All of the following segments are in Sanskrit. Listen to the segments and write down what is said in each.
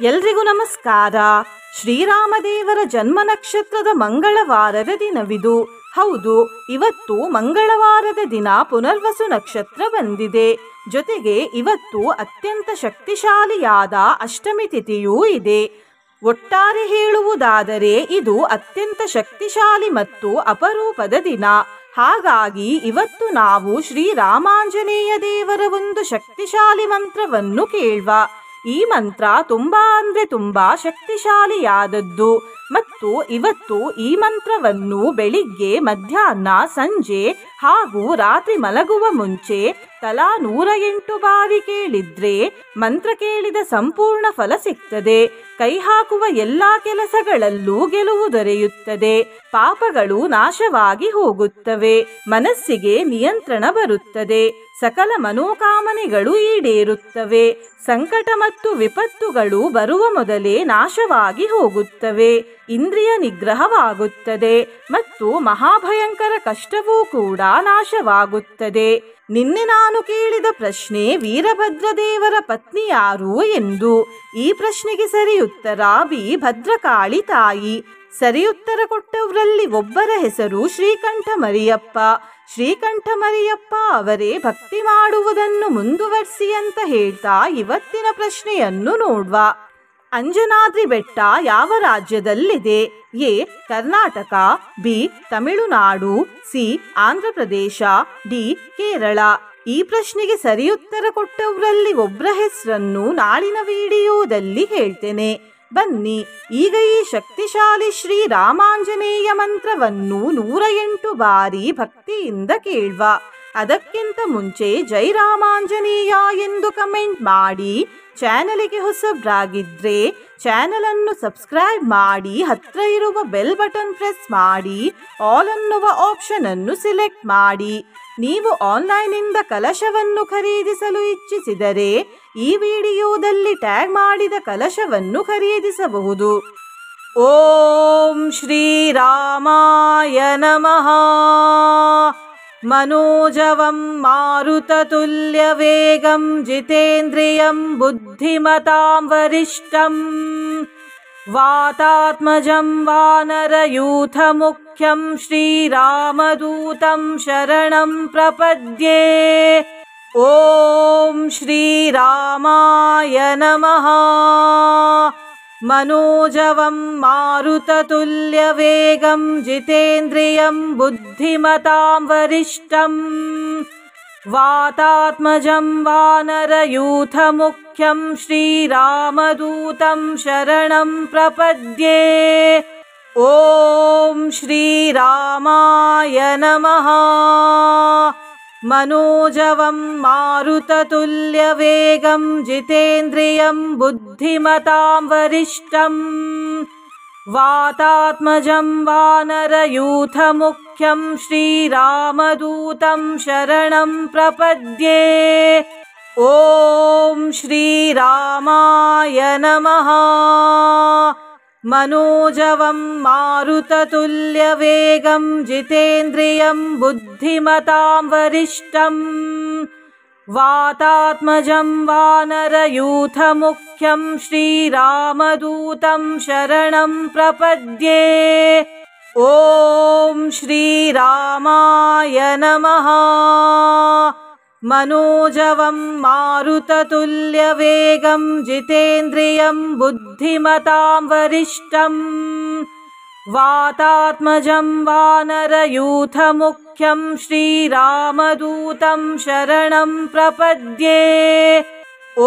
ಎಲ್ರಿಗೂ ನಮಸ್ಕಾರ. ಶ್ರೀರಾಮದೇವರ ಜನ್ಮ ನಕ್ಷತ್ರದ ಮಂಗಳವಾರದ ದಿನವಿದು. ಹೌದು, ಇವತ್ತು ಮಂಗಳವಾರದ ದಿನ ಪುನರ್ವಸು ನಕ್ಷತ್ರ ಬಂದಿದೆ. ಜೊತೆಗೆ ಇವತ್ತು ಅತ್ಯಂತ ಶಕ್ತಿಶಾಲಿಯಾದ ಅಷ್ಟಮಿ ತಿಥಿಯೂ ಇದೆ. ಒಟ್ಟಾರೆ ಹೇಳುವುದಾದರೆ ಇದು ಅತ್ಯಂತ ಶಕ್ತಿಶಾಲಿ ಮತ್ತು ಅಪರೂಪದ ದಿನ. ಹಾಗಾಗಿ ಇವತ್ತು ನಾವು ಶ್ರೀರಾಮಾಂಜನೇಯ ದೇವರ ಒಂದು ಶಕ್ತಿಶಾಲಿ ಮಂತ್ರವನ್ನು ಕೇಳುವ. ಈ ಮಂತ್ರ ತುಂಬಾ ಶಕ್ತಿಶಾಲಿಯಾದದ್ದು ಮತ್ತು ಇವತ್ತು ಈ ಮಂತ್ರವನ್ನು ಬೆಳಿಗ್ಗೆ, ಮಧ್ಯಾಹ್ನ, ಸಂಜೆ ಹಾಗೂ ರಾತ್ರಿ ಮಲಗುವ ಮುಂಚೆ ತಲಾ 108 ಬಾರಿ ಕೇಳಿದ್ರೆ ಮಂತ್ರ ಕೇಳಿದ ಸಂಪೂರ್ಣ ಫಲ ಸಿಗ್ತದೆ. ಕೈ ಹಾಕುವ ಎಲ್ಲಾ ಕೆಲಸಗಳಲ್ಲೂ ಗೆಲುವು ದೊರೆಯುತ್ತದೆ. ಪಾಪಗಳು ನಾಶವಾಗಿ ಹೋಗುತ್ತವೆ. ಮನಸ್ಸಿಗೆ ನಿಯಂತ್ರಣ ಬರುತ್ತದೆ. ಸಕಲ ಮನೋಕಾಮನೆಗಳು ಈಡೇರುತ್ತವೆ. ಸಂಕಟ ಮತ್ತು ವಿಪತ್ತುಗಳು ಬರುವ ಮೊದಲೇ ನಾಶವಾಗಿ ಹೋಗುತ್ತವೆ. ಇಂದ್ರಿಯ ನಿಗ್ರಹವಾಗುತ್ತದೆ ಮತ್ತು ಮಹಾಭಯಂಕರ ಕಷ್ಟವೂ ಕೂಡ ನಾಶವಾಗುತ್ತದೆ. ನಿನ್ನೆ ನಾನು ಕೇಳಿದ ಪ್ರಶ್ನೆ, ವೀರಭದ್ರ ದೇವರ ಪತ್ನಿ ಯಾರು ಎಂದು. ಈ ಪ್ರಶ್ನೆಗೆ ಸರಿ ಉತ್ತರ ಬಿ. ಭದ್ರಕಾಳಿ ತಾಯಿ. ಸರಿ ಉತ್ತರ ಕೊಟ್ಟವರಲ್ಲಿ ಒಬ್ಬರ ಹೆಸರು ಶ್ರೀಕಂಠ ಮರಿಯಪ್ಪ. ಶ್ರೀಕಂಠ ಮರಿಯಪ್ಪ ಅವರೇ ಭಕ್ತಿ ಮಾಡುವುದನ್ನು ಮುಂದುವರಿಸಿ ಅಂತ ಹೇಳ್ತಾ ಇವತ್ತಿನ ಪ್ರಶ್ನೆಯನ್ನು ನೋಡುವ. ಅಂಜನಾದ್ರಿ ಬೆಟ್ಟ ಯಾವ ರಾಜ್ಯದಲ್ಲಿದೆ? A. Karnataka, B. Tamil Nadu, C. Andhra Pradesh, D. Kerala. ಈ ಪ್ರಶ್ನೆಗೆ ಸರಿ ಉತ್ತರ ಕೊಟ್ಟವರಲ್ಲಿ ಒಬ್ಬರ ಹೆಸರನ್ನು ನಾಳಿನ ವಿಡಿಯೋದಲ್ಲಿ ಹೇಳ್ತೇನೆ. ಬನ್ನಿ ಈಗ ಈ ಶಕ್ತಿಶಾಲಿ ಶ್ರೀರಾಮಾಂಜನೇಯ ಮಂತ್ರವನ್ನು 108 ಬಾರಿ ಭಕ್ತಿಯಿಂದ ಕೇಳುವ. ಅದಕ್ಕಿಂತ ಮುಂಚೆ ಜೈ ರಾಮಾಂಜನೇಯ ಎಂದು ಕಮೆಂಟ್ ಮಾಡಿ. ಚಾನಲಿಗೆ ಹೊಸಬ್ರಾಗಿದ್ರೆ ಚಾನಲ್ ಅನ್ನು ಸಬ್ಸ್ಕ್ರೈಬ್ ಮಾಡಿ, ಹತ್ರ ಇರುವ ಬೆಲ್ ಬಟನ್ ಪ್ರೆಸ್ ಮಾಡಿ, ಆಲ್ ಅನ್ನುವ ಆಪ್ಷನ್ ಅನ್ನು ಸಿಲೆಕ್ಟ್ ಮಾಡಿ. ನೀವು ಆನ್ಲೈನ್ನಿಂದ ಕಲಶವನ್ನು ಖರೀದಿಸಲು ಇಚ್ಛಿಸಿದರೆ ಈ ವಿಡಿಯೋದಲ್ಲಿ ಟ್ಯಾಗ್ ಮಾಡಿದ ಕಲಶವನ್ನು ಖರೀದಿಸಬಹುದು. ಓಂ ಶ್ರೀರಾಮಾಯ ನಮಃ. ಮನೋಜವಂ ಮಾರುತತುಲ್ಯ ವೇಗಂ ಜಿತೇಂದ್ರಿಯಂ ಬುದ್ಧಿಮತಾಂ ವರಿಷ್ಠಂ ವಾತಾತ್ಮಜಂ ವಾನರಯೂಥ ಮುಖ್ಯಂ ಶ್ರೀರಾಮದೂತಂ ಶರಣಂ ಪ್ರಪದ್ಯೆ. ಓಂ ಶ್ರೀರಾಮಾಯ ನಮಃ. ಮನೋಜವಂ ಮಾರುತತುಲ್ಯ ವೇಗಂ ಜಿತೇಂದ್ರಿಯಂ ಬುದ್ಧಿಮತಾಂ ವರಿಷ್ಠಂ ವಾತಾತ್ಮಜಂ ವಾನರಯೂಥ ಮುಖ್ಯಂ ಶ್ರೀರಾಮದೂತಂ ಶರಣಂ ಪ್ರಪದ್ಯೆ. ಓಂ ಶ್ರೀರಾಮಾಯ ನಮಃ. ಮನೋಜವಂ ಮಾರುತತುಲ್ಯ ವೇಗಂ ಜಿತೇಂದ್ರಿಯಂ ಬುದ್ಧಿಮತಾಂ ವರಿಷ್ಠಂ ವಾತಾತ್ಮಜಂ ವಾನರಯೂಥ ಮುಖ್ಯಂ ಶ್ರೀರಾಮದೂತಂ ಶರಣಂ ಪ್ರಪದ್ಯೆ. ಓಂ ಶ್ರೀರಾಮಾಯ ನಮಃ. ಮನೋಜವಂ ಮಾರುತತುಲ್ಯ ವೇಗಂ ಜಿತೇಂದ್ರಿಯಂ ಬುದ್ಧಿಮತಾಂ ವರಿಷ್ಠಂ ವಾತಾತ್ಮಜಂ ವಾನರಯೂಥ ಮುಖ್ಯಂ ಶ್ರೀರಾಮದೂತಂ ಶರಣಂ ಪ್ರಪದ್ಯೆ. ಓಂ ಶ್ರೀರಾಮಾಯ ನಮಃ. ಮನೋಜವಂ ಮಾರುತತುಲ್ಯ ವೇಗಂ ಜಿತೇಂದ್ರಿಯಂ ಬುದ್ಧಿಮತಾಂ ವರಿಷ್ಠಂ ವಾತಾತ್ಮಜಂ ವಾನರಯೂಥ ಮುಖ್ಯಂ ಶ್ರೀರಾಮದೂತಂ ಶರಣಂ ಪ್ರಪದ್ಯೆ.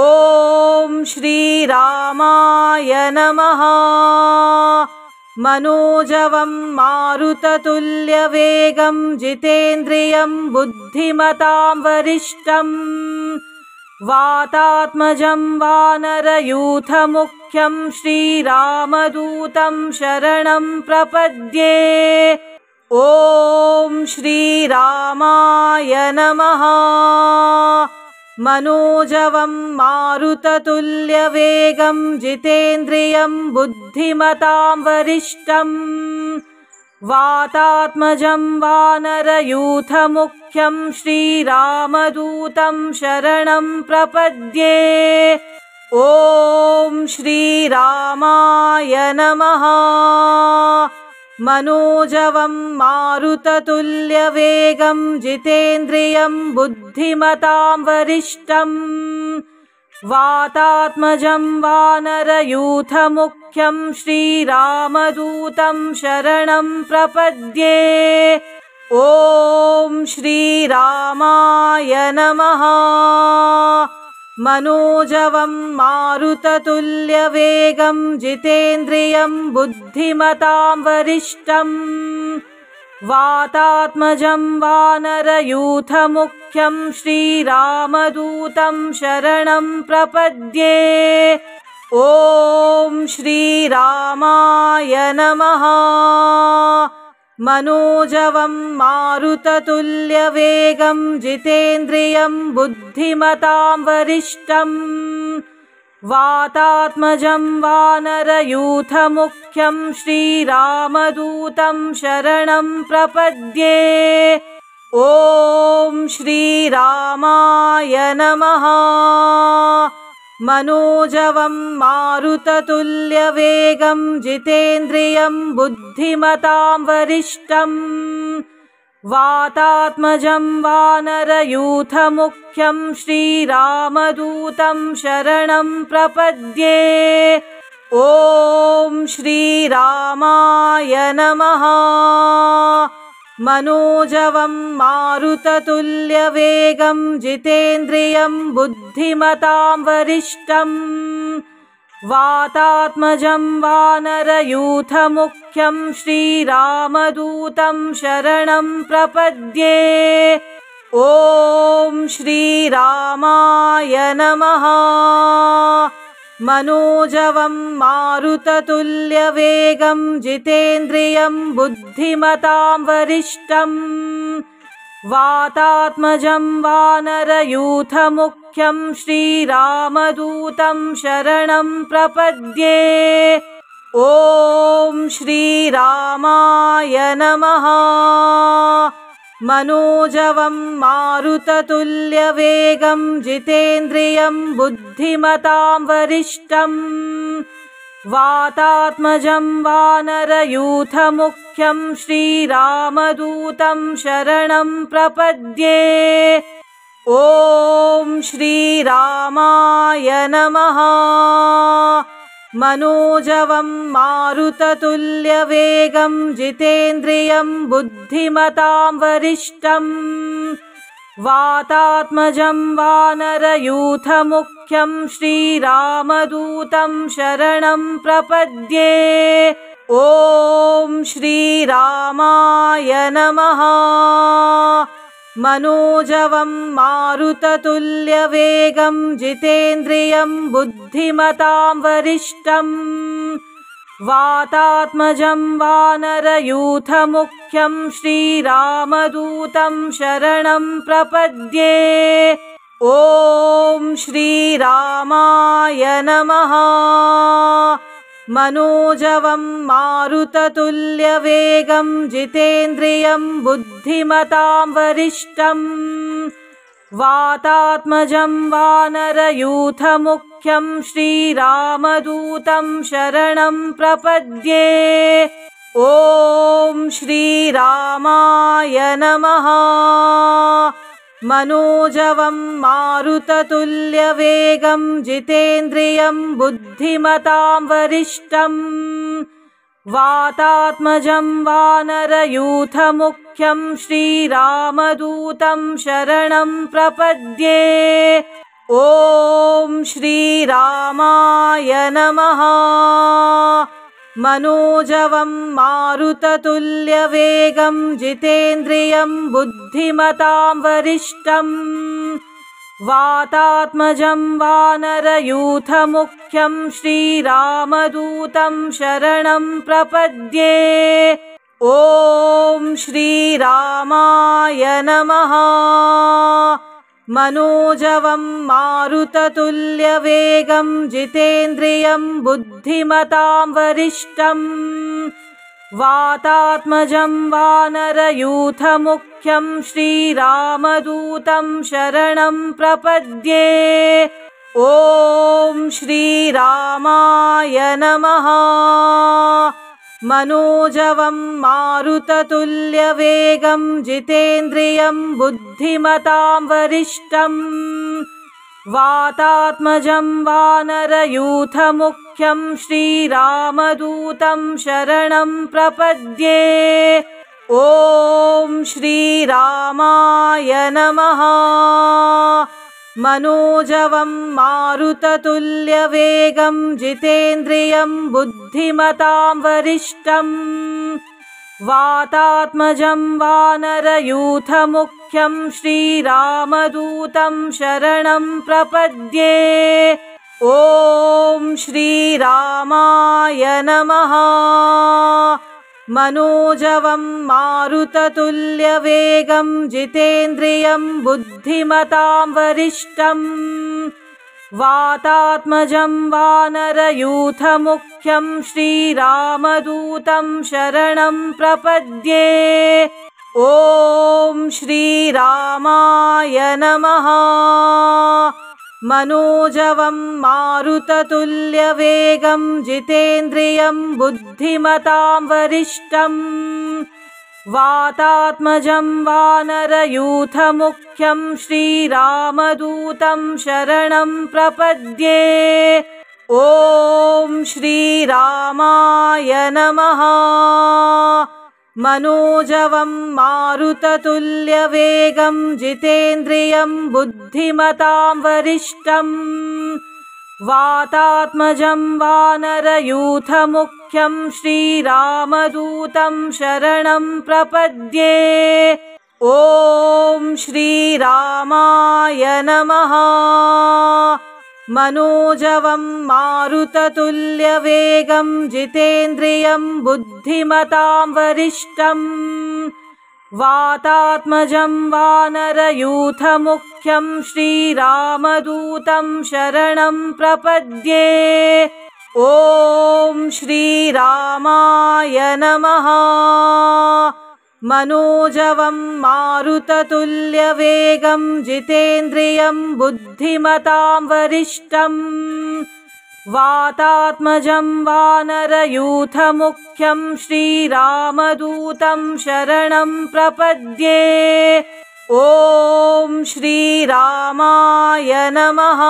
ಓಂ ಶ್ರೀರಾಮಾಯ ನಮಃ. ಮನೋಜವಂ ಮಾರುತತುಲ್ಯ ವೇಗಂ ಜಿತೇಂದ್ರಿಯಂ ಬುದ್ಧಿಮತಾಂ ವರಿಷ್ಠಂ ವಾತಾತ್ಮಜಂ ವಾನರಯೂಥ ಮುಖ್ಯಂ ಶ್ರೀರಾಮದೂತಂ ಶರಣಂ ಪ್ರಪದ್ಯೆ. ಓಂ ಶ್ರೀರಾಮಾಯ ನಮಃ. ಮನೋಜವಂ ಮಾರುತತುಲ್ಯ ವೇಗಂ ಜಿತೇಂದ್ರಿಯಂ ಬುದ್ಧಿಮತಾಂ ವರಿಷ್ಠಂ ವಾತಾತ್ಮಜಂ ವಾನರಯೂಥ ಮುಖ್ಯಂ ಶ್ರೀರಾಮದೂತಂ ಶರಣಂ ಪ್ರಪದ್ಯೆ. ॐ श्रीरामाय नमः। मनोजवं मारुततुल्यवेगं जितेन्द्रियं बुद्धिमतां वरिष्ठं वातात्मजं वानरयूथमुख्यं श्रीरामदूतं शरणं प्रपद्ये। ॐ श्रीरामाय नमः। मनोजवं मारुततुल्यवेगं जितेन्द्रियं बुद्धिमतां वरिष्ठं वातात्मजं वानरयूथमुख्यं श्रीरामदूतं शरणं प्रपद्ये। ॐ श्रीरामाय नमः। मनोजवं मारुततुल्यवेगं जितेन्द्रियं बुद्धिमतां वरिष्ठं वातात्मजं वानरयूथमुख्यं श्रीरामदूतं शरणं प्रपद्ये। ॐ श्रीरामाय नमः। मनोजवं मारुततुल्यवेगं जितेन्द्रियं बुद्धिमतां वरिष्ठं वातात्मजं वानरयूथमुख्यं श्रीरामदूतं शरणं प्रपद्ये। ॐ श्रीरामाय नमः। मनोजवं मारुततुल्यवेगं जितेन्द्रियं बुद्धिमतां वरिष्ठं वातात्मजं वानरयूथमुख्यं श्रीरामदूतं शरणं प्रपद्ये। ॐ श्रीरामाय नमः। मनोजवं मारुततुल्यवेगं जितेन्द्रियं बुद्धिमतां वरिष्ठं वातात्मजं वानरयूथमुख्यं श्रीरामदूतं शरणं प्रपद्ये। ॐ श्रीरामाय नमः। मनोजवं मारुततुल्यवेगं जितेन्द्रियं बुद्धिमतां वरिष्ठं वातात्मजं वानरयूथमुख्यं श्रीरामदूतं शरणं प्रपद्ये। ॐ श्रीरामाय नमः। मनोजवं मारुततुल्यवेगं जितेन्द्रियं बुद्धिमतां वरिष्ठं वातात्मजं वानरयूथमुख्यं श्रीरामदूतं शरणं प्रपद्ये। ॐ श्रीरामाय नमः। मनोजवं मारुततुल्यवेगं जितेन्द्रियं बुद्धिमतां वरिष्ठं वातात्मजं वानरयूथमुख्यं श्रीरामदूतं शरणं प्रपद्ये। ॐ श्रीरामाय नमः। मनोजवं मारुततुल्यवेगं जितेन्द्रियं बुद्धिमतां वरिष्ठं वातात्मजं वानरयूथमुख्यं श्रीरामदूतं शरणं प्रपद्ये। ॐ श्रीरामाय नमः। मनोजवं मारुततुल्यवेगं जितेन्द्रियं बुद्धिमतां वरिष्ठं वातात्मजं वानरयूथमुख्यं श्रीरामदूतं शरणं प्रपद्ये। ॐ श्रीरामाय नमः। मनोजवं मारुततुल्यवेगं जितेन्द्रियं बुद्धिमतां वरिष्ठं वातात्मजं वानरयूथमुख्यं श्रीरामदूतं शरणं प्रपद्ये। ॐ श्रीरामाय नमः। मनोजवं मारुततुल्यवेगं जितेन्द्रियं बुद्धिमतां वरिष्ठं वातात्मजं वानरयूथमुख्यं श्रीरामदूतं शरणं प्रपद्ये। ॐ श्रीरामाय नमः। मनोजवं मारुततुल्यवेगं जितेन्द्रियं बुद्धिमतां वरिष्ठं वातात्मजं वानरयूथमुख्यं श्रीरामदूतं शरणं प्रपद्ये। ॐ श्रीरामाय नमः। मनोजवं मारुततुल्यवेगं जितेन्द्रियं बुद्धिमतां वरिष्ठं वातात्मजं वानरयूथमुख्यं श्रीरामदूतं शरणं प्रपद्ये। ॐ श्रीरामाय नमः। मनोजवं मारुततुल्यवेगं जितेन्द्रियं बुद्धिमतां वरिष्ठं वातात्मजं वानरयूथमुख्यं श्रीरामदूतं शरणं प्रपद्ये। ॐ श्रीरामाय नमः। मनोजवं मारुततुल्यवेगं जितेन्द्रियं बुद्धिमतां वरिष्ठं वातात्मजं वानरयूथमुख्यं श्रीरामदूतं शरणं प्रपद्ये। ॐ श्रीरामाय नमः। मनोजवं मारुततुल्यवेगं जितेन्द्रियं बुद्धिमतां वरिष्ठं वातात्मजं वानरयूथमुख्यं श्रीरामदूतं शरणं प्रपद्ये। ॐ श्रीरामाय नमः। मनोजवं मारुततुल्यवेगं जितेन्द्रियं बुद्धिमतां वरिष्ठं वातात्मजं वानरयूथमुख्यं श्रीरामदूतं शरणं प्रपद्ये। ॐ श्रीरामाय नमः। मनोजवं मारुततुल्यवेगं जितेन्द्रियं बुद्धिमतां वरिष्ठं वातात्मजं वानरयूथमुख्यं श्रीरामदूतं शरणं प्रपद्ये। ॐ श्रीरामाय नमः।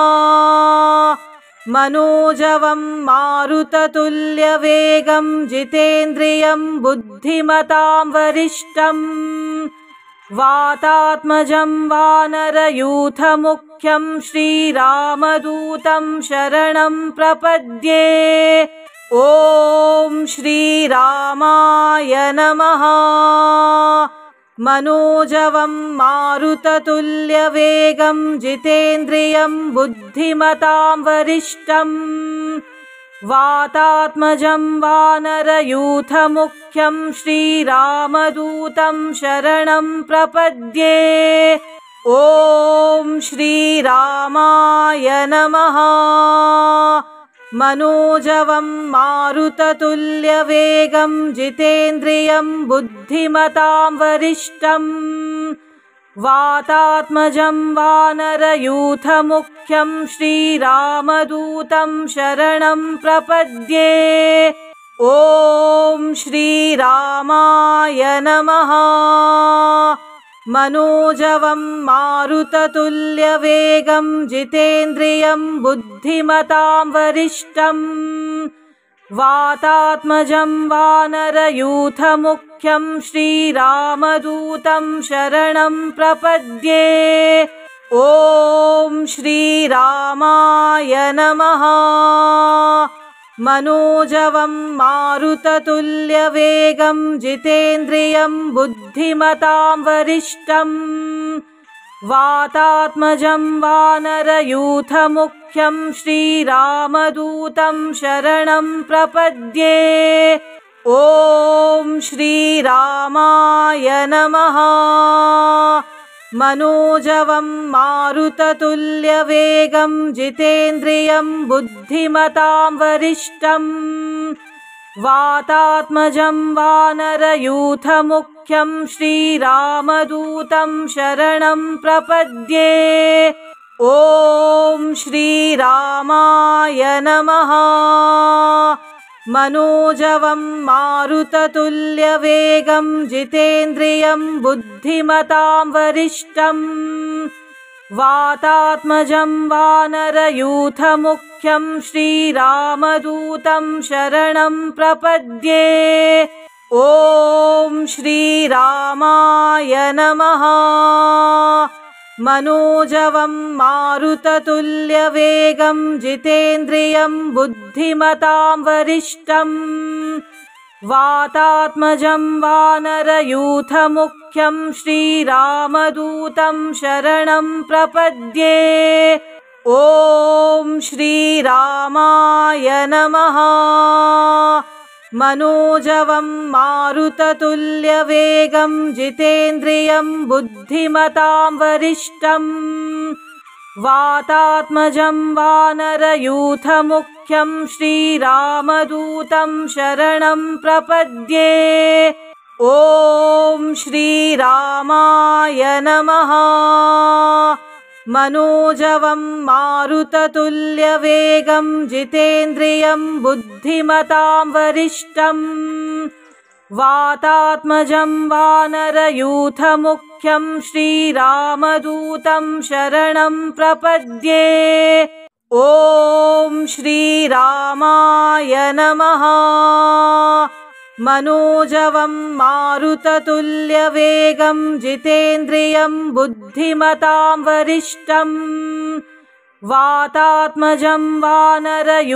मनोजवं मारुततुल्यवेगं जितेन्द्रियं बुद्धिमतां वरिष्ठं वातात्मजं वानरयूथमुख्यं श्रीरामदूतं शरणं प्रपद्ये। ॐ श्रीरामाय नमः। मनोजवं मारुततुल्यवेगं जितेन्द्रियं बुद्धिमतां वरिष्ठं वातात्मजं वानरयूथमुख्यं श्रीरामदूतं शरणं प्रपद्ये। ॐ श्रीरामाय नमः। मनोजवं मारुततुल्यवेगं जितेन्द्रियं बुद्धिमतां वरिष्ठं वातात्मजं वानरयूथमुख्यं श्रीरामदूतं शरणं प्रपद्ये। ॐ श्रीरामाय नमः। मनोजवं मारुततुल्यवेगं जितेन्द्रियं बुद्धिमतां वरिष्ठं वातात्मजं वानरयूथमुख्यं श्रीरामदूतं शरणं प्रपद्ये। ॐ श्रीरामाय नमः। मनोजवं मारुततुल्यवेगं जितेन्द्रियं बुद्धिमतां वरिष्ठं वातात्मजं वानरयूथमुख्यं श्रीरामदूतं शरणं प्रपद्ये। ॐ श्रीरामाय नमः। मनोजवं मारुततुल्यवेगं जितेन्द्रियं बुद्धिमतां वरिष्ठं वातात्मजं वानरयूथमुख्यं श्रीरामदूतं शरणं प्रपद्ये। ॐ श्रीरामाय नमः। मनोजवं मारुततुल्यवेगं जितेन्द्रियं बुद्धिमतां वरिष्ठं वातात्मजं वानरयूथमुख्यं श्रीरामदूतं शरणं प्रपद्ये। ॐ श्रीरामाय नमः। मनोजवं मारुततुल्यवेगं जितेन्द्रियं बुद्धिमतां वरिष्ठं वातात्मजं वानरयूथमुख्यं श्रीरामदूतं शरणं प्रपद्ये। ॐ श्रीरामाय नमः। मनोजवं मारुततुल्यवेगं जितेन्द्रियं बुद्धिमतां वरिष्ठं वातात्मजं वानरयूथमुख्यं श्रीरामदूतं शरणं प्रपद्ये। ॐ श्रीरामाय नमः। मनोजवं मारुततुल्यवेगं जितेन्द्रियं बुद्धिमतां वरिष्ठं वातात्मजं वानरयूथमुख्यं श्रीरामदूतं शरणं प्रपद्ये। ॐ श्रीरामाय नमः। मनोजवं मारुततुल्यवेगं जितेन्द्रियं बुद्धिमतां वरिष्ठं वातात्मजं वानरयूथमुख्यं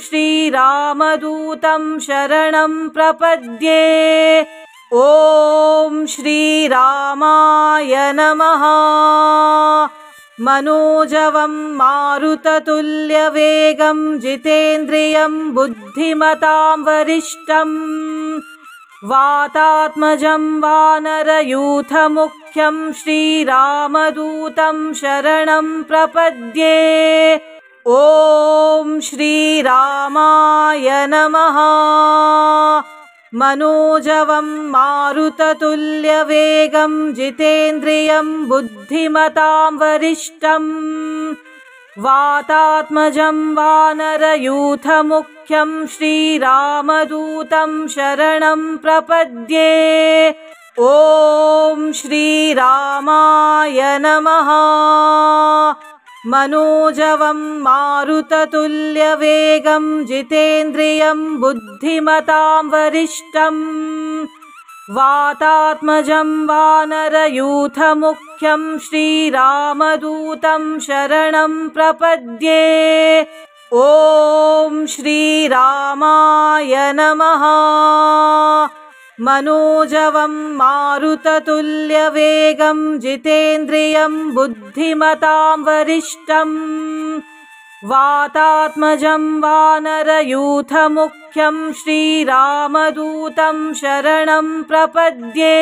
श्रीरामदूतं शरणं प्रपद्ये। ॐ श्रीरामाय नमः। मनोजवं मारुततुल्यवेगं जितेन्द्रियं बुद्धिमतां वरिष्ठं वातात्मजं वानरयूथमुख्यं श्रीरामदूतं शरणं प्रपद्ये। ॐ श्रीरामाय नमः। मनोजवं मारुततुल्यवेगं जितेन्द्रियं बुद्धिमतां वरिष्ठं वातात्मजं वानरयूथमुख्यं श्रीरामदूतं शरणं प्रपद्ये। ॐ श्रीरामाय नमः। मनोजवं मारुततुल्यवेगं जितेन्द्रियं बुद्धिमतां वरिष्ठं वातात्मजं वानरयूथमुख्यं श्रीरामदूतं शरणं प्रपद्ये। ॐ श्रीरामाय नमः। मनोजवं मारुततुल्यवेगं जितेन्द्रियं बुद्धिमतां वरिष्ठं वातात्मजं वानरयूथमुख्यं श्रीरामदूतं शरणं प्रपद्ये।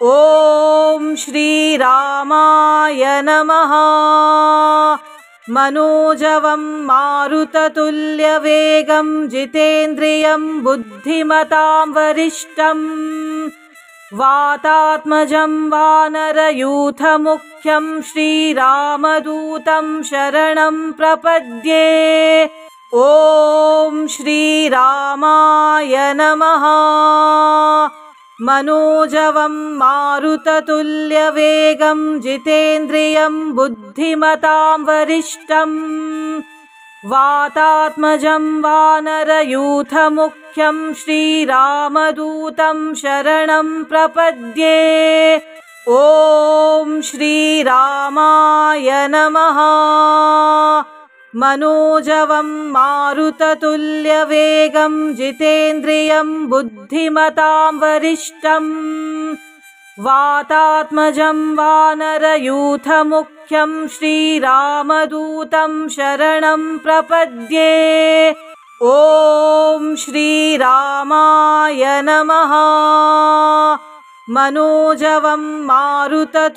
ॐ श्रीरामाय नमः। मनोजवं मारुततुल्यवेगं जितेन्द्रियं बुद्धिमतां वरिष्ठं वातात्मजं वानरयूथमुख्यं श्रीरामदूतं शरणं प्रपद्ये। ॐ श्रीरामाय नमः। मनोजवं मारुततुल्यवेगं जितेन्द्रियं बुद्धिमतां वरिष्ठं वातात्मजं वानरयूथमुख्यं श्रीरामदूतं शरणं प्रपद्ये। ॐ श्रीरामाय नमः। मनोजवं मारुततुल्यवेगं जितेन्द्रियं बुद्धिमतां वरिष्ठं वातात्मजं वानरयूथमुख्यं श्रीरामदूतं शरणं प्रपद्ये। ॐ श्रीरामाय नमः। मनोजवं मारुततुल्यवेगं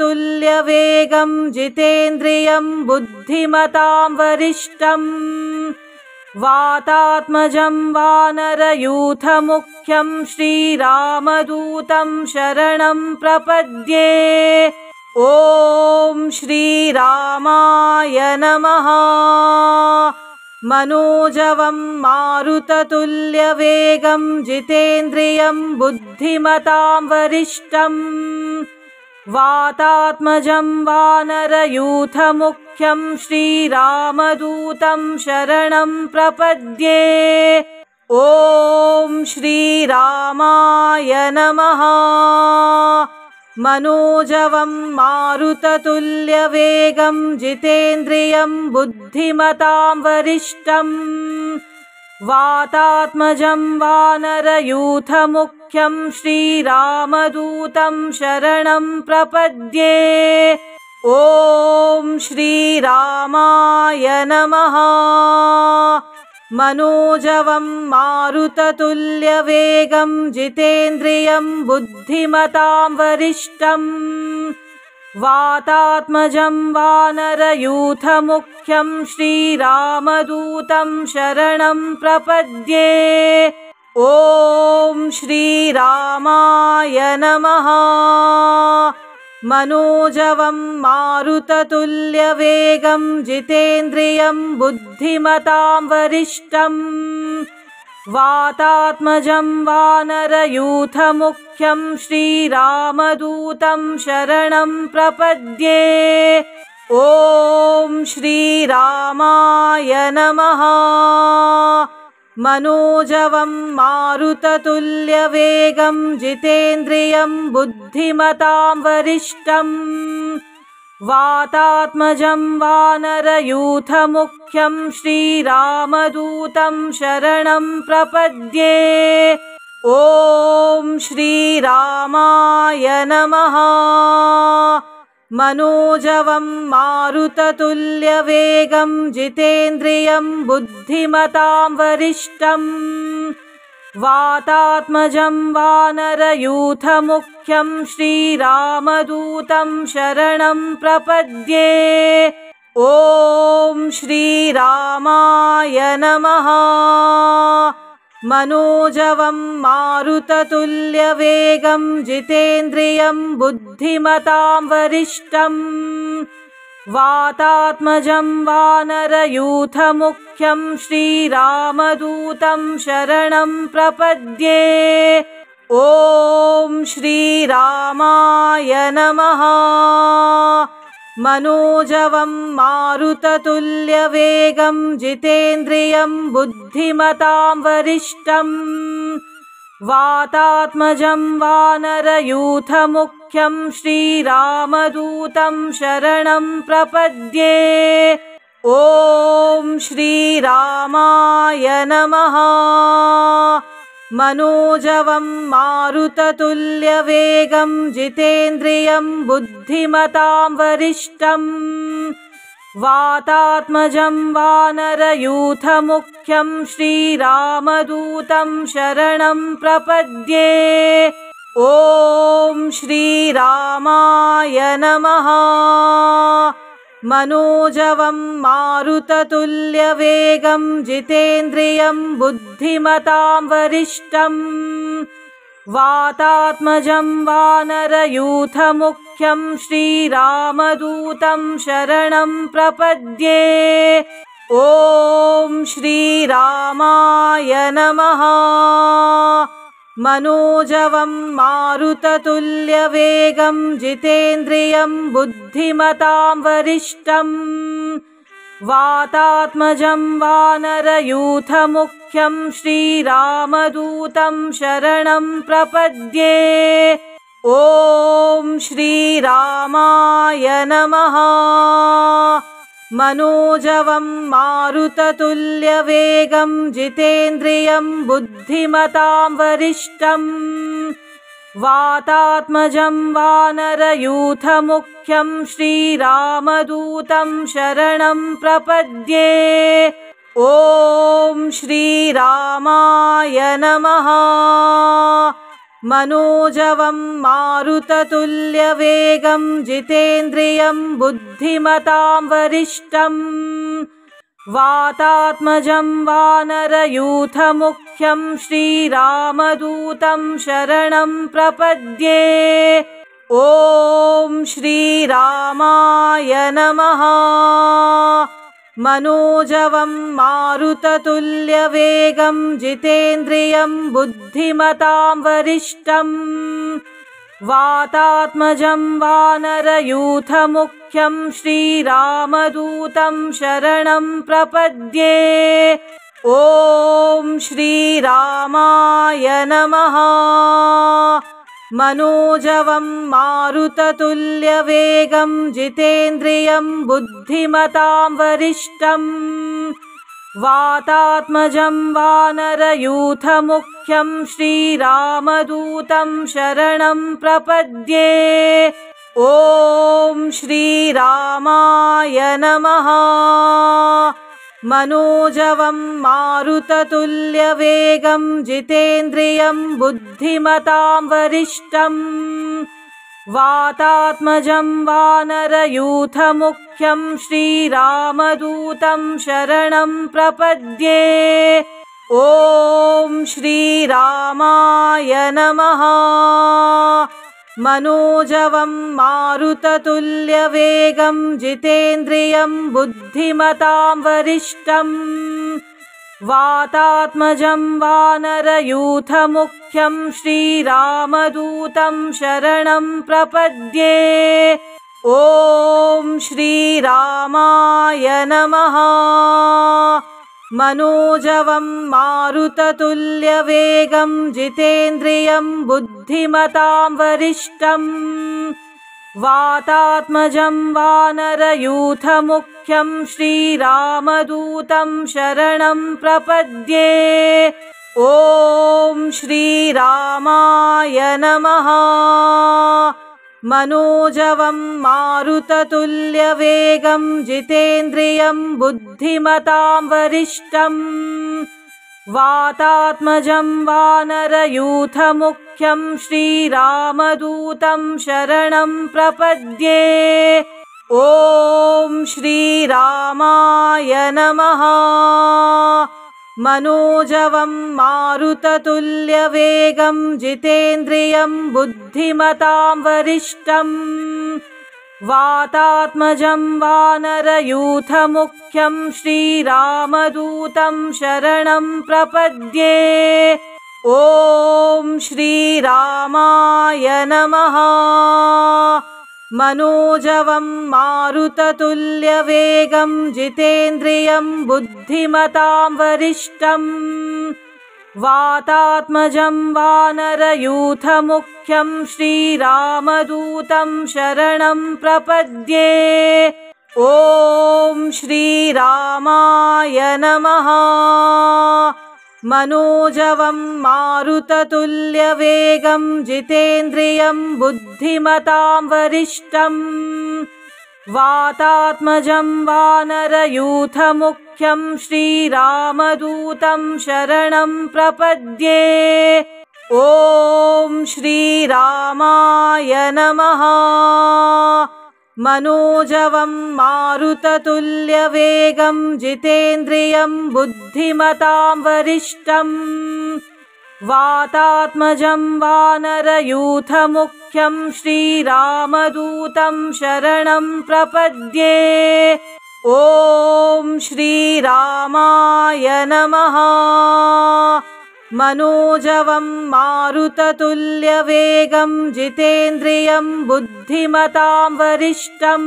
जितेन्द्रियं बुद्धिमतां वरिष्ठं वातात्मजं वानरयूथमुख्यं श्रीरामदूतं शरणं प्रपद्ये। ॐ श्रीरामाय नमः। मनोजवं मारुततुल्यवेगं जितेन्द्रियं बुद्धिमतां वरिष्ठं वातात्मजं वानरयूथमुख्यं श्रीरामदूतं शरणं प्रपद्ये। ॐ श्रीरामाय नमः। मनोजवं मारुततुल्यवेगं जितेन्द्रियं बुद्धिमतां वरिष्ठं वातात्मजं वानरयूथमुख्यं श्रीरामदूतं शरणं प्रपद्ये। ॐ श्रीरामाय नमः। मनोजवं मारुततुल्यवेगं जितेन्द्रियं बुद्धिमतां वरिष्ठं वातात्मजं वानरयूथमुख्यं श्रीरामदूतं शरणं प्रपद्ये। ॐ श्रीरामाय नमः। मनोजवं मारुततुल्यवेगं जितेन्द्रियं बुद्धिमतां वरिष्ठं वातात्मजं वानरयूथमुख्यं श्रीरामदूतं शरणं प्रपद्ये। ॐ श्रीरामाय नमः। मनोजवं मारुततुल्यवेगं जितेन्द्रियं बुद्धिमतां वरिष्ठं वातात्मजं वानरयूथमुख्यं श्रीरामदूतं शरणं प्रपद्ये। ॐ श्रीरामाय नमः। मनोजवं मारुततुल्यवेगं जितेन्द्रियं बुद्धिमतां वरिष्ठं वातात्मजं वानरयूथमुख्यं श्रीरामदूतं शरणं प्रपद्ये। ॐ श्रीरामाय नमः। मनोजवं मारुततुल्यवेगं जितेन्द्रियं बुद्धिमतां वरिष्ठं वातात्मजं वानरयूथमुख्यं श्रीरामदूतं शरणं प्रपद्ये। ॐ श्रीरामाय नमः। मनोजवं मारुततुल्यवेगं जितेन्द्रियं बुद्धिमतां वरिष्ठं वातात्मजं वानरयूथमुख्यं श्रीरामदूतं शरणं प्रपद्ये। ॐ श्रीरामाय नमः। मनोजवं मारुततुल्यवेगं जितेन्द्रियं बुद्धिमतां वरिष्ठं वातात्मजं वानरयूथमुख्यं श्रीरामदूतं शरणं प्रपद्ये। ॐ श्रीरामाय नमः। मनोजवं मारुततुल्यवेगं जितेन्द्रियं बुद्धिमतां वरिष्ठं वातात्मजं वानरयूथमुख्यं श्रीरामदूतं शरणं प्रपद्ये। ॐ श्रीरामाय नमः। मनोजवं मारुततुल्यवेगं जितेन्द्रियं बुद्धिमतां वरिष्ठं वातात्मजं वानरयूथमुख्यं श्रीरामदूतं शरणं प्रपद्ये। ॐ श्रीरामाय नमः। मनोजवं मारुततुल्यवेगं जितेन्द्रियं बुद्धिमतां वरिष्ठं वातात्मजं वानरयूथमुख्यं श्रीरामदूतं शरणं प्रपद्ये। ॐ श्रीरामाय नमः। मनोजवं मारुततुल्यवेगं जितेन्द्रियं बुद्धिमतां वरिष्ठं वातात्मजं वानरयूथमुख्यं श्रीरामदूतं शरणं प्रपद्ये। ॐ श्रीरामाय नमः। मनोजवं मारुततुल्यवेगं जितेन्द्रियं बुद्धिमतां वरिष्ठं वातात्मजं वानरयूथमुख्यं श्रीरामदूतं शरणं प्रपद्ये। ॐ श्रीरामाय नमः। मनोजवं मारुततुल्यवेगं जितेन्द्रियं बुद्धिमतां वरिष्ठं वातात्मजं वानरयूथमुख्यं श्रीरामदूतं शरणं प्रपद्ये। ॐ श्रीरामाय नमः। मनोजवं मारुततुल्यवेगं जितेन्द्रियं बुद्धिमतां वरिष्ठं वातात्मजं वानरयूथमुख्यं श्रीरामदूतं शरणं प्रपद्ये। ॐ श्रीरामाय नमः। मनोजवं मारुततुल्यवेगं जितेन्द्रियं बुद्धिमतां वरिष्ठं वातात्मजं वानरयूथमुख्यं श्रीरामदूतं शरणं प्रपद्ये। ॐ श्रीरामाय नमः। मनोजवं मारुततुल्यवेगं जितेन्द्रियं बुद्धिमतां वरिष्ठं वातात्मजं वानरयूथमुख्यं श्रीरामदूतं शरणं प्रपद्ये। ॐ श्रीरामाय नमः। मनोजवं मारुततुल्यवेगं जितेन्द्रियं बुद्धिमतां वरिष्ठं वातात्मजं वानरयूथमुख्यं श्रीरामदूतं शरणं प्रपद्ये। ॐ श्रीरामाय नमः। मनोजवं मारुततुल्यवेगं जितेन्द्रियं बुद्धिमतां वरिष्ठं वातात्मजं वानरयूथमुख्यं श्रीरामदूतं शरणं प्रपद्ये। ॐ श्रीरामाय नमः। मनोजवं मारुततुल्यवेगं जितेन्द्रियं बुद्धिमतां वरिष्ठं वातात्मजं वानरयूथमुख्यं श्रीरामदूतं शरणं प्रपद्ये। ॐ श्रीरामाय नमः। मनोजवं मारुततुल्यवेगं जितेन्द्रियं बुद्धिमतां वरिष्ठं वातात्मजं वानरयूथमुख्यं श्रीरामदूतं शरणं प्रपद्ये। ॐ श्रीरामाय नमः। मनोजवं मारुततुल्यवेगं जितेन्द्रियं बुद्धिमतां वरिष्ठं वातात्मजं वानरयूथमुख्यं श्रीरामदूतं शरणं प्रपद्ये। ॐ श्रीरामाय नमः। मनोजवं मारुततुल्यवेगं जितेन्द्रियं बुद्धिमतां वरिष्ठं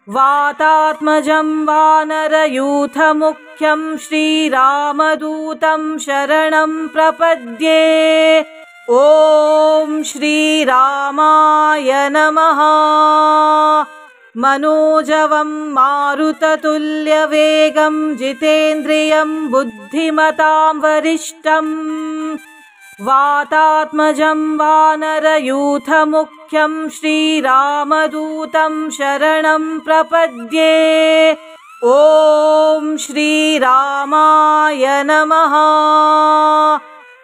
वातात्मजं वानरयूथमुख्यं श्रीरामदूतं शरणं प्रपद्ये। ॐ श्रीरामाय नमः। मनोजवं मारुततुल्यवेगं जितेन्द्रियं बुद्धिमतां वरिष्ठं वातात्मजं वानरयूथमुख्यं श्रीरामदूतं शरणं प्रपद्ये। ॐ श्रीरामाय नमः।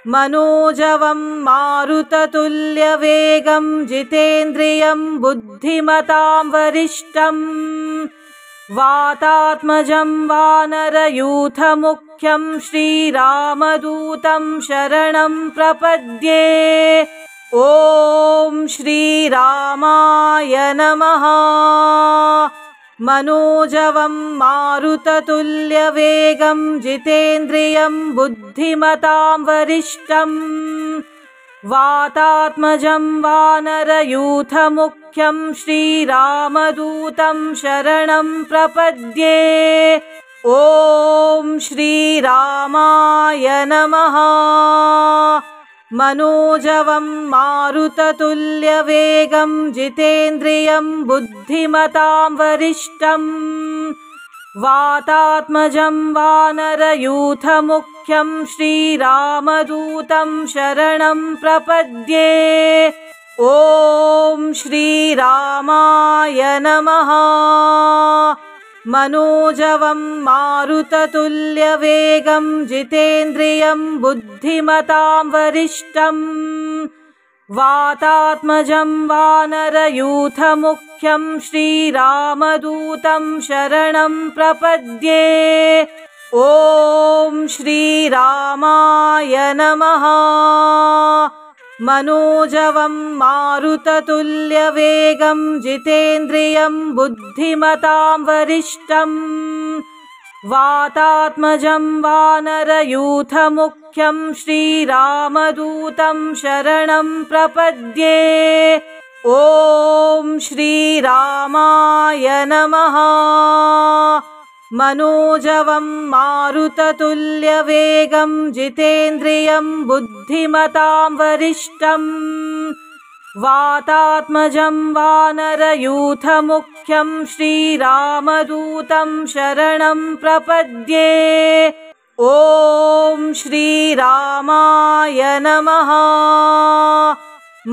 मनोजवं मारुततुल्यवेगं जितेन्द्रियं बुद्धिमतां वरिष्ठं वातात्मजं वानरयूथमुख्यं श्रीरामदूतं शरणं प्रपद्ये। ॐ श्रीरामाय नमः। मनोजवं मारुततुल्यवेगं जितेन्द्रियं बुद्धिमतां वरिष्ठं वातात्मजं वानरयूथमुख्यं श्रीरामदूतं शरणं प्रपद्ये। ॐ श्रीरामाय नमः। मनोजवं मारुततुल्यवेगं जितेन्द्रियं बुद्धिमतां वरिष्ठं वातात्मजं वानरयूथमुख्यं श्रीरामदूतं शरणं प्रपद्ये। ॐ श्रीरामाय नमः। मनोजवं मारुततुल्यवेगं जितेन्द्रियं बुद्धिमतां वरिष्ठं वातात्मजं वानरयूथमुख्यं श्रीरामदूतं शरणं प्रपद्ये। ॐ श्रीरामाय नमः। मनोजवं मारुततुल्यवेगं जितेन्द्रियं बुद्धिमतां वरिष्ठं वातात्मजं वानरयूथमुख्यं श्रीरामदूतं शरणं प्रपद्ये। ॐ श्रीरामाय नमः। मनोजवं मारुततुल्यवेगं जितेन्द्रियं बुद्धिमतां वरिष्ठं वातात्मजं वानरयूथमुख्यं श्रीरामदूतं शरणं प्रपद्ये। ॐ श्रीरामाय नमः।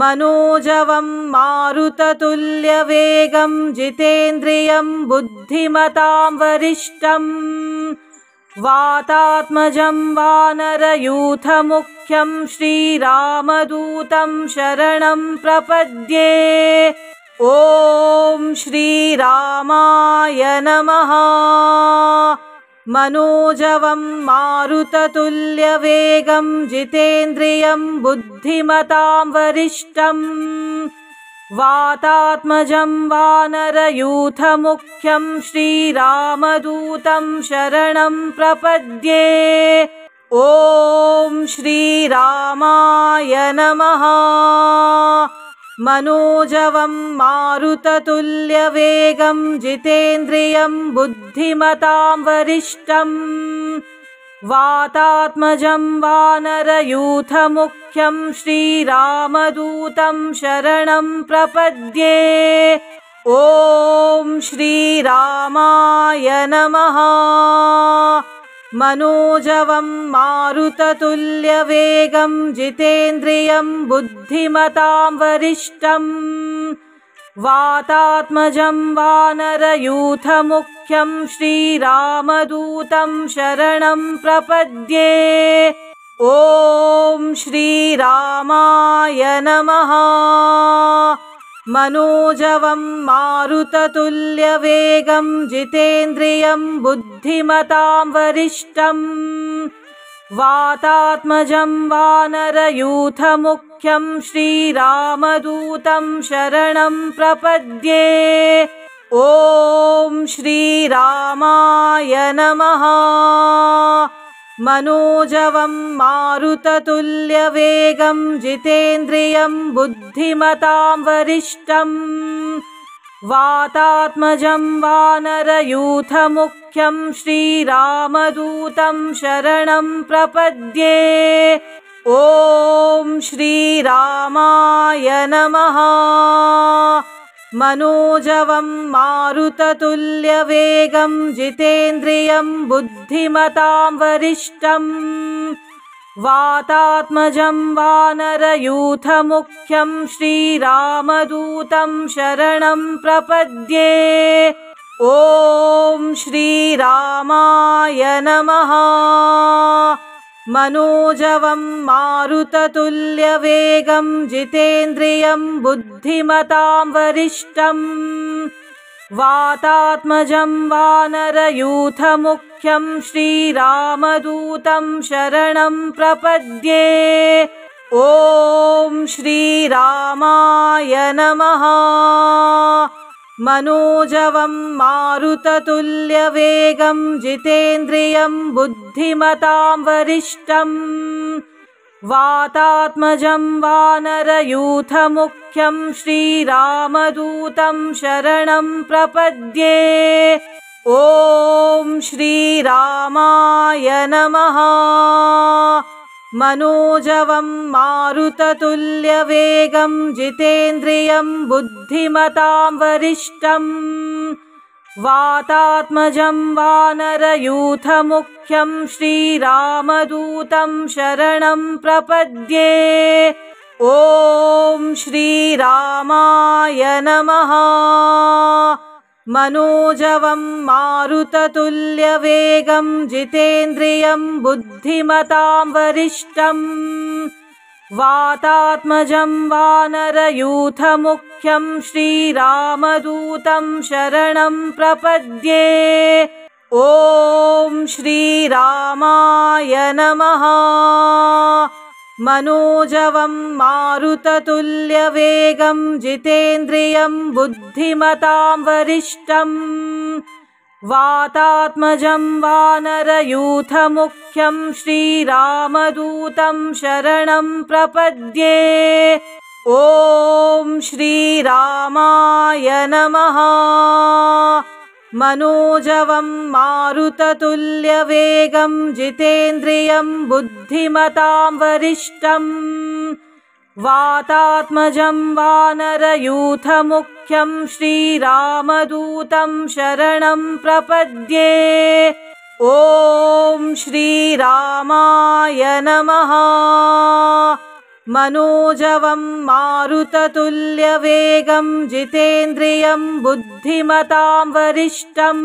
मनोजवं मारुततुल्यवेगं जितेन्द्रियं बुद्धिमतां वरिष्ठं वातात्मजं वानरयूथमुख्यं श्रीरामदूतं शरणं प्रपद्ये। ॐ श्रीरामाय नमः। मनोजवं मारुततुल्यवेगं जितेन्द्रियं बुद्धिमतां वरिष्ठं वातात्मजं वानरयूथमुख्यं श्रीरामदूतं शरणं प्रपद्ये। ॐ श्रीरामाय नमः। मनोजवं मारुततुल्यवेगं जितेन्द्रियं बुद्धिमतां वरिष्ठं वातात्मजं वानरयूथमुख्यं श्रीरामदूतं शरणं प्रपद्ये। ॐ श्रीरामाय नमः। मनोजवं मारुततुल्यवेगं जितेन्द्रियं बुद्धिमतां वरिष्ठं वातात्मजं वानरयूथमुख्यं श्रीरामदूतं शरणं प्रपद्ये। ॐ श्रीरामाय नमः। मनोजवं मारुततुल्यवेगं जितेन्द्रियं बुद्धिमतां वरिष्ठं वातात्मजं वानरयूथमुख्यं श्रीरामदूतं शरणं प्रपद्ये। ॐ श्रीरामाय नमः। मनोजवं मारुततुल्यवेगं जितेन्द्रियं बुद्धिमतां वरिष्ठं वातात्मजं वानरयूथमुख्यं श्रीरामदूतं शरणं प्रपद्ये। ॐ श्रीरामाय नमः। मनोजवं मारुततुल्यवेगं जितेन्द्रियं बुद्धिमतां वरिष्ठं वातात्मजं वानरयूथमुख्यं श्रीरामदूतं शरणं प्रपद्ये। ॐ श्रीरामाय नमः। मनोजवं मारुततुल्यवेगं जितेन्द्रियं बुद्धिमतां वरिष्ठं वातात्मजं वानरयूथमुख्यं श्रीरामदूतं शरणं प्रपद्ये। ॐ श्रीरामाय नमः। मनोजवं मारुततुल्यवेगं जितेन्द्रियं बुद्धिमतां वरिष्ठं वातात्मजं वानरयूथमुख्यं श्रीरामदूतं शरणं प्रपद्ये। ॐ श्रीरामाय नमः। मनोजवं मारुततुल्यवेगं जितेन्द्रियं बुद्धिमतां वरिष्ठं वातात्मजं वानरयूथमुख्यं श्रीरामदूतं शरणं प्रपद्ये। ॐ श्रीरामाय नमः। मनोजवं मारुततुल्यवेगं जितेन्द्रियं बुद्धिमतां वरिष्ठं वातात्मजं वानरयूथमुख्यं श्रीरामदूतं शरणं प्रपद्ये। ॐ श्रीरामाय नमः। मनोजवं मारुततुल्यवेगं जितेन्द्रियं बुद्धिमतां वरिष्ठं वातात्मजं वानरयूथमुख्यं श्रीरामदूतं शरणं प्रपद्ये। ॐ श्रीरामाय नमः। मनोजवं मारुततुल्यवेगं जितेन्द्रियं बुद्धिमतां वरिष्ठं वातात्मजं वानरयूथमुख्यं श्रीरामदूतं शरणं प्रपद्ये। ॐ श्रीरामाय नमः। मनोजवं मारुततुल्यवेगं जितेन्द्रियं बुद्धिमतां वरिष्ठं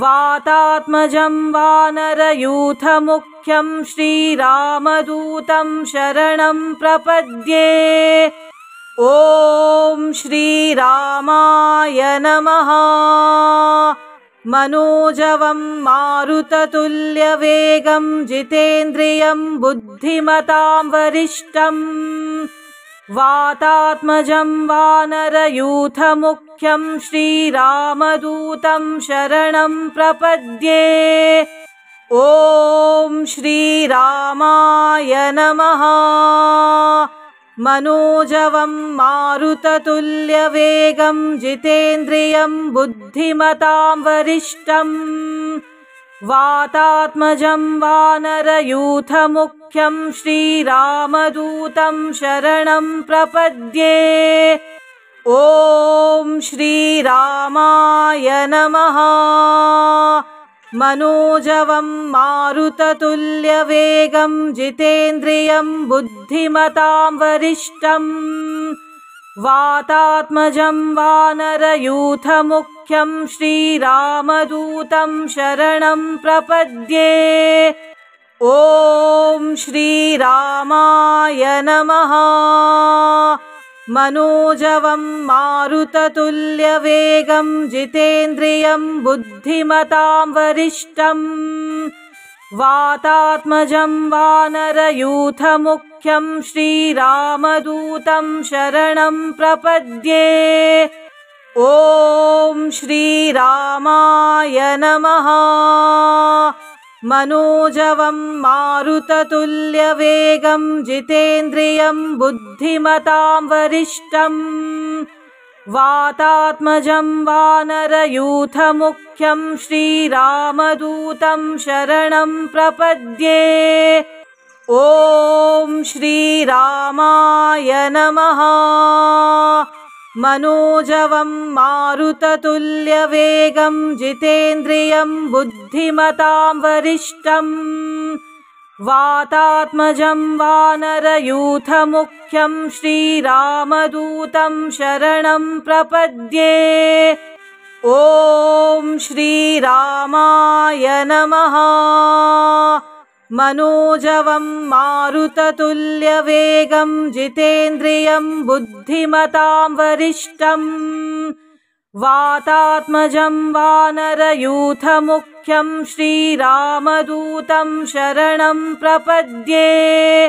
वातात्मजं वानरयूथमुख्यं श्रीरामदूतं शरणं प्रपद्ये। ॐ श्रीरामाय नमः। मनोजवं मारुततुल्यवेगं जितेन्द्रियं बुद्धिमतां वरिष्ठं वातात्मजं वानरयूथमुख्यं श्रीरामदूतं शरणं प्रपद्ये। ॐ श्रीरामाय नमः। मनोजवं मारुततुल्यवेगं जितेन्द्रियं बुद्धिमतां वरिष्ठं वातात्मजं वानरयूथमुख्यं श्रीरामदूतं शरणं प्रपद्ये। ॐ श्रीरामाय नमः। मनोजवं मारुततुल्यवेगं जितेन्द्रियं बुद्धिमतां वरिष्ठं वातात्मजं वानरयूथमुख्यं श्रीरामदूतं शरणं प्रपद्ये। ॐ श्रीरामाय नमः। मनोजवं मारुततुल्यवेगं जितेन्द्रियं बुद्धिमतां वरिष्ठं वातात्मजं वानरयूथमुख्यं श्रीरामदूतं शरणं प्रपद्ये। ॐ श्रीरामाय नमः। मनोजवं मारुततुल्यवेगं जितेन्द्रियं बुद्धिमतां वरिष्ठं वातात्मजं वानरयूथमुख्यं श्रीरामदूतं शरणं प्रपद्ये। ॐ श्रीरामाय नमः। मनोजवं मारुततुल्यवेगं जितेन्द्रियं बुद्धिमतां वरिष्ठं वातात्मजं वानरयूथमुख्यं श्रीरामदूतं शरणं प्रपद्ये। ॐ श्रीरामाय नमः। मनोजवं मारुततुल्यवेगं जितेन्द्रियं बुद्धिमतां वरिष्ठं वातात्मजं वानरयूथमुख्यं श्रीरामदूतं शरणं प्रपद्ये।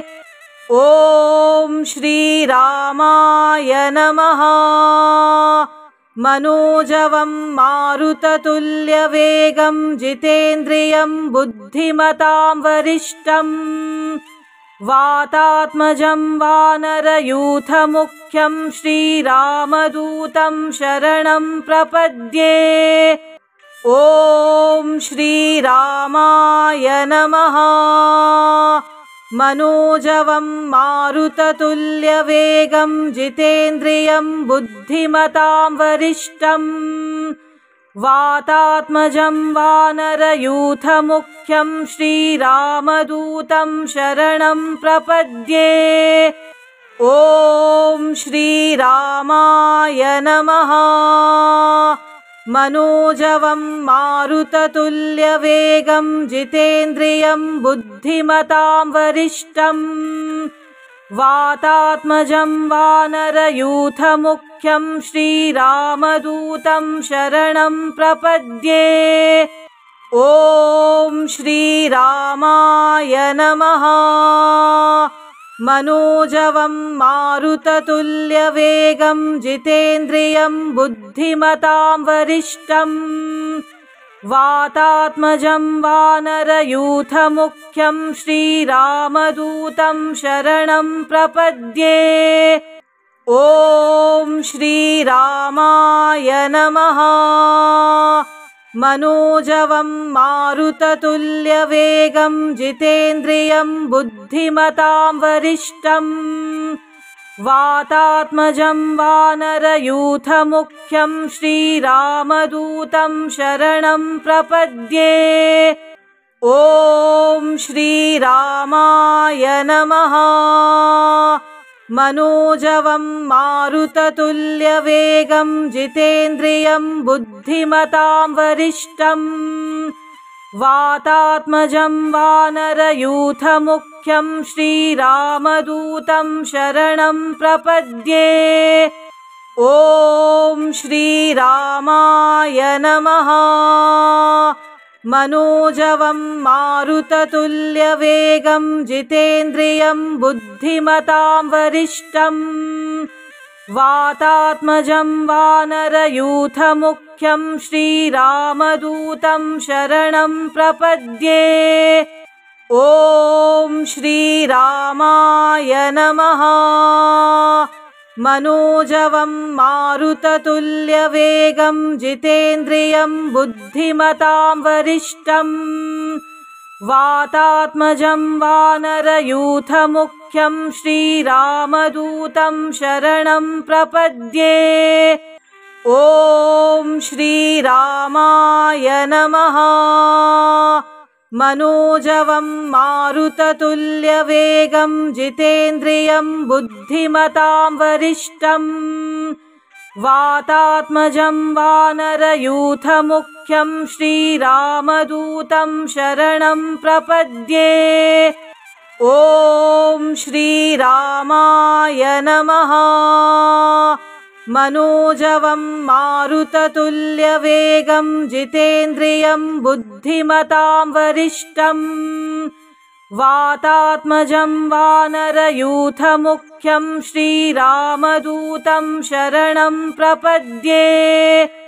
ॐ श्रीरामाय नमः। मनोजवं मारुततुल्यवेगं जितेन्द्रियं बुद्धिमतां वरिष्ठं वातात्मजं वानरयूथमुख्यं श्रीरामदूतं शरणं प्रपद्ये। ॐ श्रीरामाय नमः। मनोजवं मारुततुल्यवेगं जितेन्द्रियं बुद्धिमतां वरिष्ठं वातात्मजं वानरयूथमुख्यं श्रीरामदूतं शरणं प्रपद्ये। ॐ श्रीरामाय नमः। मनोजवं मारुततुल्यवेगं जितेन्द्रियं बुद्धिमतां वरिष्ठं वातात्मजं वानरयूथमुख्यं श्रीरामदूतं शरणं प्रपद्ये। ॐ श्रीरामाय नमः। मनोजवं मारुततुल्यवेगं जितेन्द्रियं बुद्धिमतां वरिष्ठं वातात्मजं वानरयूथमुख्यं श्रीरामदूतं शरणं प्रपद्ये। ॐ श्रीरामाय नमः। मनोजवं मारुततुल्यवेगं जितेन्द्रियं बुद्धिमतां वरिष्ठं वातात्मजं वानरयूथमुख्यं श्रीरामदूतं शरणं प्रपद्ये। ॐ श्रीरामाय नमः। मनोजवं मारुततुल्यवेगं जितेन्द्रियं बुद्धिमतां वरिष्ठं वातात्मजं वानरयूथमुख्यं श्रीरामदूतं शरणं प्रपद्ये। ॐ श्रीरामाय नमः। मनोजवं मारुततुल्यवेगं जितेन्द्रियं बुद्धिमतां वरिष्ठं वातात्मजं वानरयूथमुख्यं श्रीरामदूतं शरणं प्रपद्ये। ॐ श्रीरामाय नमः। मनोजवं मारुततुल्यवेगं जितेन्द्रियं बुद्धिमतां वरिष्ठं वातात्मजं वानरयूथमुख्यं श्रीरामदूतं शरणं प्रपद्ये। ॐ श्रीरामाय नमः। मनोजवं मारुततुल्यवेगं जितेन्द्रियं बुद्धिमतां वरिष्ठं वातात्मजं वानरयूथमुख्यं श्रीरामदूतं शरणं प्रपद्ये। ॐ श्रीरामाय नमः। मनोजवं मारुततुल्यवेगं जितेन्द्रियं बुद्धिमतां वरिष्ठं वातात्मजं वानरयूथमुख्यं श्रीरामदूतं शरणं प्रपद्ये।